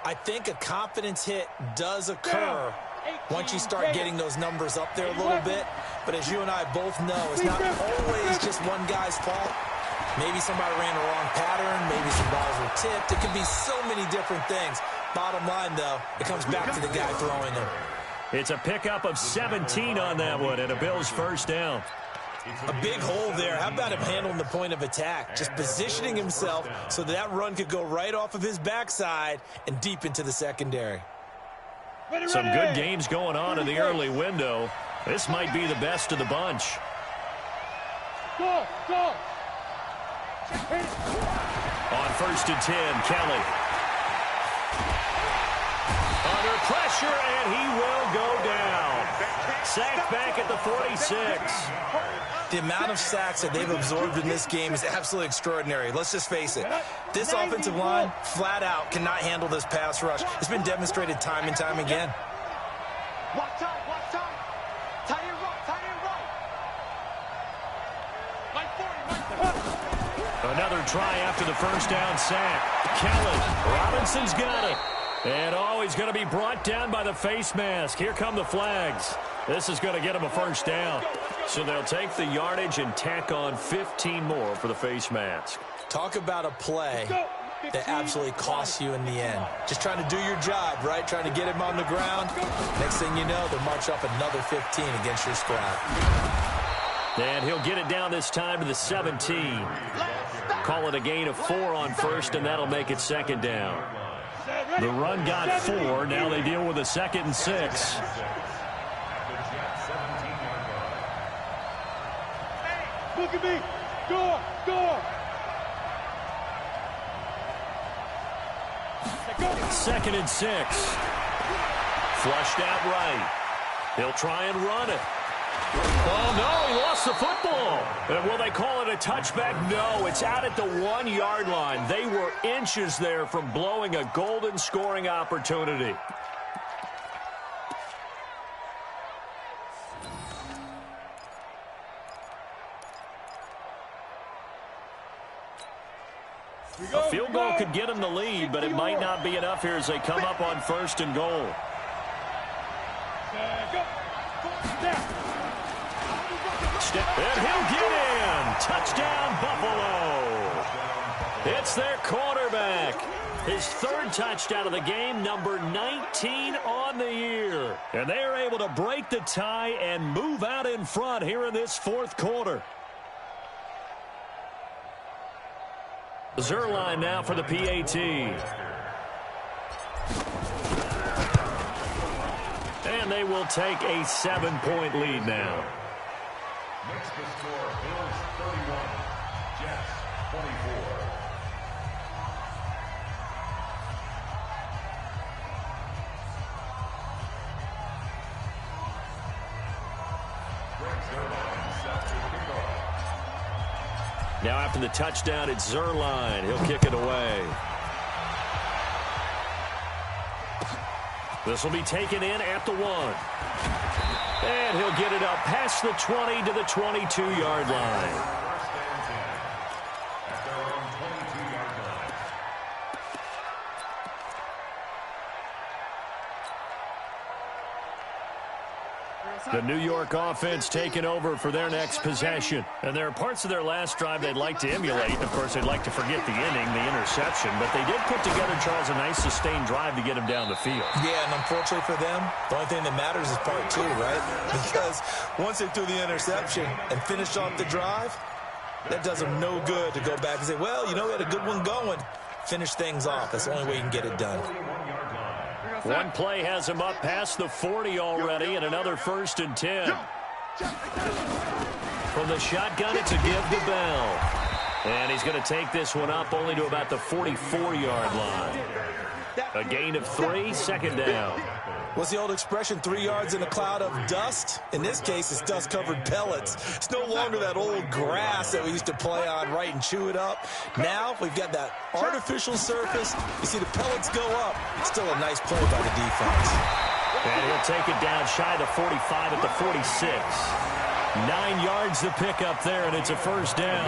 I think a confidence hit does occur once you start getting those numbers up there a little bit. But as you and I both know, it's not always just one guy's fault. Maybe somebody ran the wrong pattern. Maybe some balls were tipped. It could be so many different things. Bottom line, though, it comes back to the guy throwing them. It's a pickup of 17 on that one, and a Bills first down. A big hole there. How about him handling the point of attack? Just positioning himself so that run could go right off of his backside and deep into the secondary. Some good games going on in the early window. This might be the best of the bunch. Go, go. On 1st and 10, Kelly. Under pressure, and he will go down. Sacked back at the 46. The amount of sacks that they've absorbed in this game is absolutely extraordinary. Let's just face it. This offensive line, flat out, cannot handle this pass rush. It's been demonstrated time and time again. Watch time, watch time. Tight end right, tight end right. Like 40, Another try after the first down sack. Kelly, Robinson's got it. And he's going to be brought down by the face mask. Here come the flags. This is going to get him a first down. So they'll take the yardage and tack on 15 more for the face mask. Talk about a play that absolutely costs you in the end. Just trying to do your job, right? Trying to get him on the ground. Next thing you know, they'll march up another 15 against your squad. And he'll get it down this time to the 17. Call it a gain of 4 on first, and that'll make it second down. The run got 4. Now they deal with a 2nd and 6. Look at me. Go, go. 2nd and 6. Flushed out right. He'll try and run it. Oh, no, he lost the football. And will they call it a touchback? No, it's out at the 1-yard line. They were inches there from blowing a golden scoring opportunity. A field goal could get them the lead, but it might not be enough here as they come up on 1st and goal. And he'll get in. Touchdown, Buffalo. It's their quarterback. His third touchdown of the game, number 19 on the year. And they are able to break the tie and move out in front here in this fourth quarter. Zuerlein now for the PAT. And they will take a 7-point lead now. Makes the score Bills 31, Jets 24. Now after the touchdown, it's Zuerlein. He'll kick it away. This will be taken in at the 1. And he'll get it up past the 20 to the 22-yard line. The New York offense taking over for their next possession. And there are parts of their last drive they'd like to emulate. Of course, they'd like to forget the inning, the interception. But they did put together, Charles, a nice sustained drive to get him down the field. Yeah, and unfortunately for them, the only thing that matters is part 2, right? Because once they threw the interception and finished off the drive, that does them no good to go back and say, well, you know, we had a good one going. Finish things off. That's the only way you can get it done. One play has him up past the 40 already, and another 1st and 10. From the shotgun, it's a give to Bell. And he's going to take this one up only to about the 44-yard line. A gain of 3, 2nd down. What's the old expression, 3 yards in a cloud of dust? In this case, it's dust-covered pellets. It's no longer that old grass that we used to play on, right, and chew it up. Now we've got that artificial surface. You see the pellets go up. It's still a nice play by the defense. And he'll take it down shy of the 45 at the 46. 9 yards to pick up there, and it's a 1st down.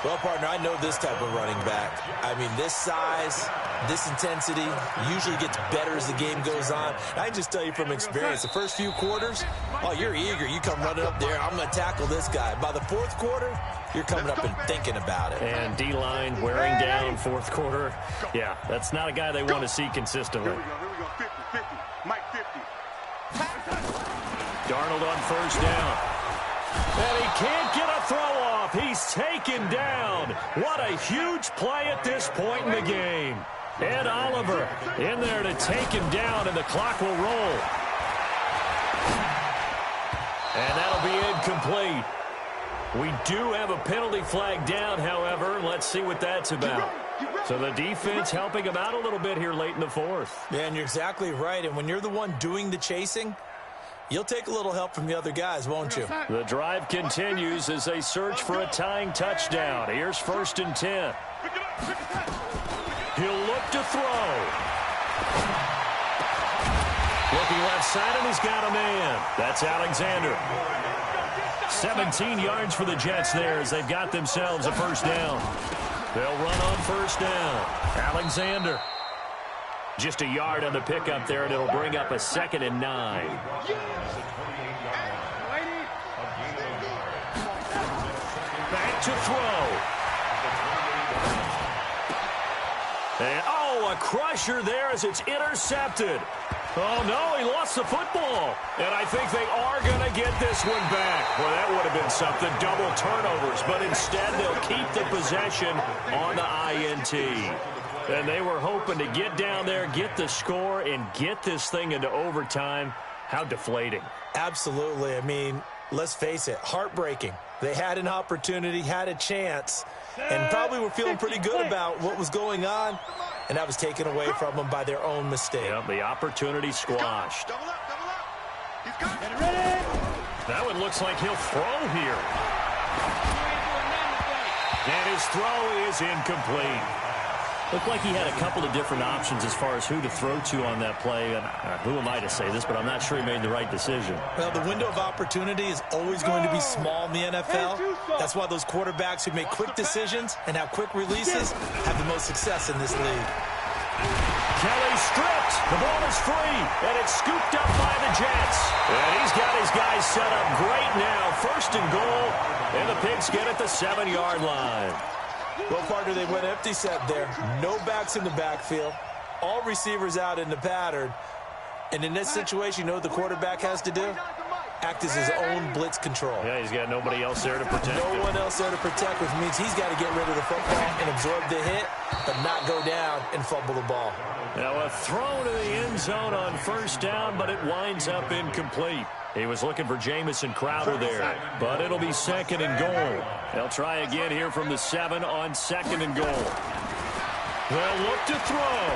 Well, partner, I know this type of running back. I mean, this size, this intensity usually gets better as the game goes on. I can just tell you from experience, the first few quarters, oh, you're eager. You come running up there, I'm going to tackle this guy. By the 4th quarter, you're coming up and thinking about it. And D-line wearing down 4th quarter. Yeah, that's not a guy they want to see consistently. Here we go. 50, 50. Mike 50. Darnold on 1st down. And he can't get a throw off. He's taken down. What a huge play at this point in the game. Ed Oliver in there to take him down, and the clock will roll. And that'll be incomplete. We do have a penalty flag down, however. Let's see what that's about. So the defense helping him out a little bit here late in the 4th. Yeah, and you're exactly right. And when you're the one doing the chasing, you'll take a little help from the other guys, won't you? The drive continues as they search for a tying touchdown. Here's 1st and 10. He'll look to throw. Looking left side, and he's got a man. That's Alexander. 17 yards for the Jets there as they've got themselves a 1st down. They'll run on 1st down. Alexander. Just a yard on the pickup there, and it'll bring up a 2nd and 9. Back to throw. And, oh, a crusher there as it's intercepted. Oh, no, he lost the football. And I think they are going to get this one back. Well, that would have been something, double turnovers. But instead, they'll keep the possession on the INT. And they were hoping to get down there, get the score, and get this thing into overtime. How deflating. Absolutely. I mean, let's face it, heartbreaking. They had an opportunity, had a chance, and probably were feeling pretty good about what was going on, and that was taken away from them by their own mistake. Yep, the opportunity squashed. Double up, double up. He's got it. Get ready. That one looks like he'll throw here. And his throw is incomplete. Looked like he had a couple of different options as far as who to throw to on that play. And who am I to say this, but I'm not sure he made the right decision. Well, the window of opportunity is always going to be small in the NFL. That's why those quarterbacks who make quick decisions and have quick releases have the most success in this league. Kelly stripped. The ball is free, and it's scooped up by the Jets. And he's got his guys is set up great now. First and goal, and the Pigskin at the 7-yard line. Well, partner, they went empty set there. No backs in the backfield. All receivers out in the pattern. And in this situation, you know what the quarterback has to do? Act as his own blitz control. Yeah, he's got nobody else there to protect him. No one else there to protect, which means he's got to get rid of the football and absorb the hit, but not go down and fumble the ball. Now a throw to the end zone on first down, but it winds up incomplete. He was looking for Jamison Crowder there, but it'll be second and goal. They'll try again here from the 7 on second and goal. They'll look to throw.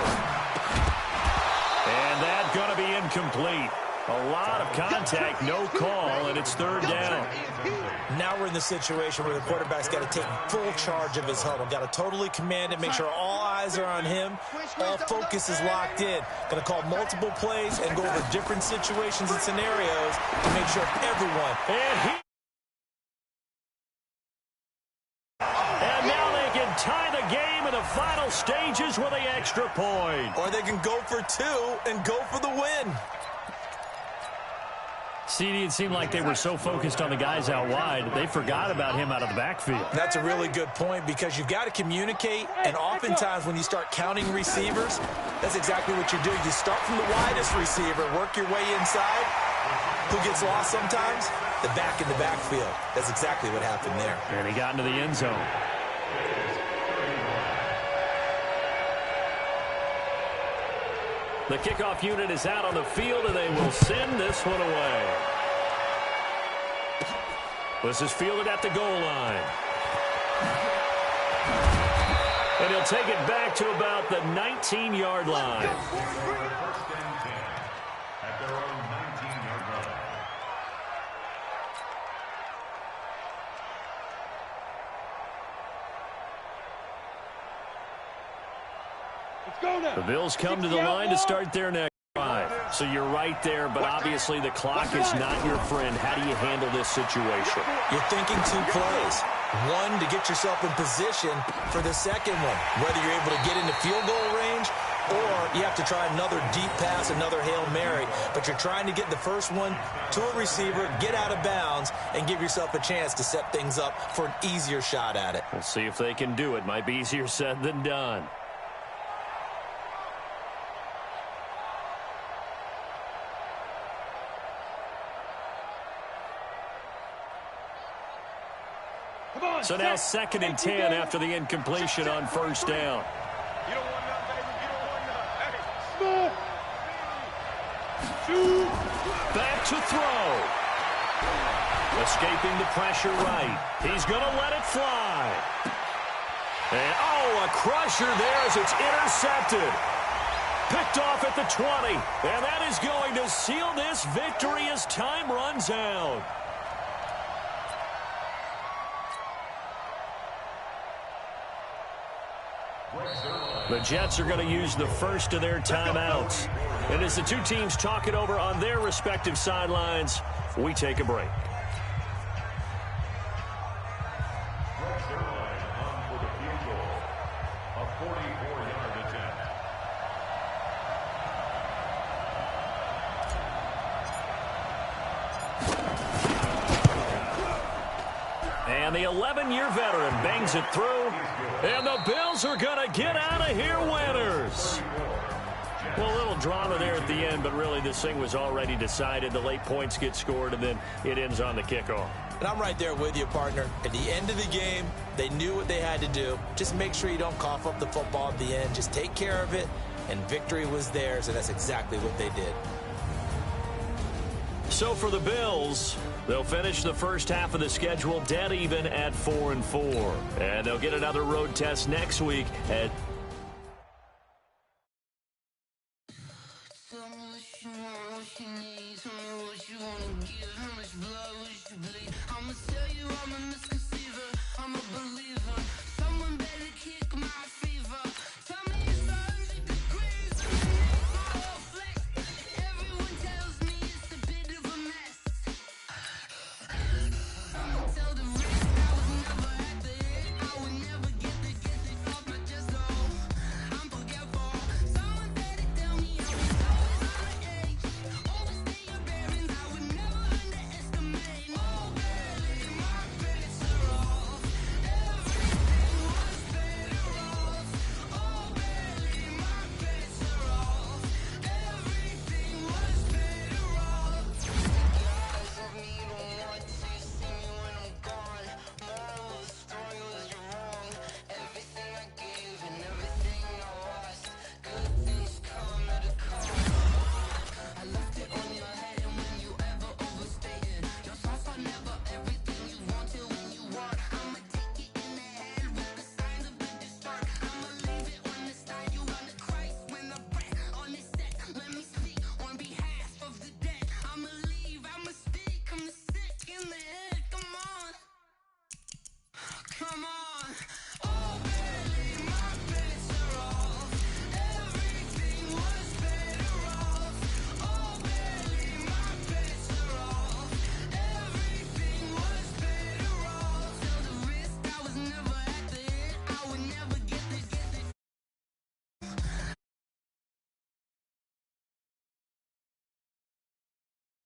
And that's going to be incomplete. A lot of contact, no call, and it's third down. Now we're in the situation where the quarterback's got to take full charge of his huddle. Got to totally command it, make sure all eyes are on him. All focus is locked in. Going to call multiple plays and go over different situations and scenarios to make sure everyone. And now they can tie the game in the final stages with the extra point. Or they can go for 2 and go for the win. CD, it seemed like they were so focused on the guys out wide, they forgot about him out of the backfield. That's a really good point because you've got to communicate, and oftentimes when you start counting receivers, that's exactly what you do. You start from the widest receiver, work your way inside. Who gets lost sometimes? The back in the backfield. That's exactly what happened there. And he got into the end zone. The kickoff unit is out on the field, and they will send this one away. This is fielded at the goal line. And he'll take it back to about the 19-yard line. First and 10 at their own 19-yard line. Let's go now. The Bills come to the line to start their next drive. So you're right there, but obviously the clock is not your friend. How do you handle this situation? You're thinking 2 plays. One, to get yourself in position for the second one, whether you're able to get into field goal range or you have to try another deep pass, another Hail Mary. But you're trying to get the first one to a receiver, get out of bounds, and give yourself a chance to set things up for an easier shot at it. We'll see if they can do it. Might be easier said than done. So now second and 10 after the incompletion on first down. You don't want none, baby. You don't want none. Hey. Small. Shoot. Back to throw. Escaping the pressure right. He's going to let it fly. And, a crusher there as it's intercepted. Picked off at the 20. And that is going to seal this victory as time runs out. The Jets are going to use the first of their timeouts. And as the two teams talk it over on their respective sidelines, we take a break. On for the field goal. A 44-yard attempt. And the 11-year veteran bangs it through. And the Bills are going to get out of here winners. Well, a little drama there at the end, but really this thing was already decided. The late points get scored, and then it ends on the kickoff. And I'm right there with you, partner. At the end of the game, they knew what they had to do. Just make sure you don't cough up the football at the end. Just take care of it, and victory was theirs, and that's exactly what they did. So for the Bills, they'll finish the first half of the schedule dead even at 4-4. And they'll get another road test next week at I'ma tell you I'm a misconceiver. I'm a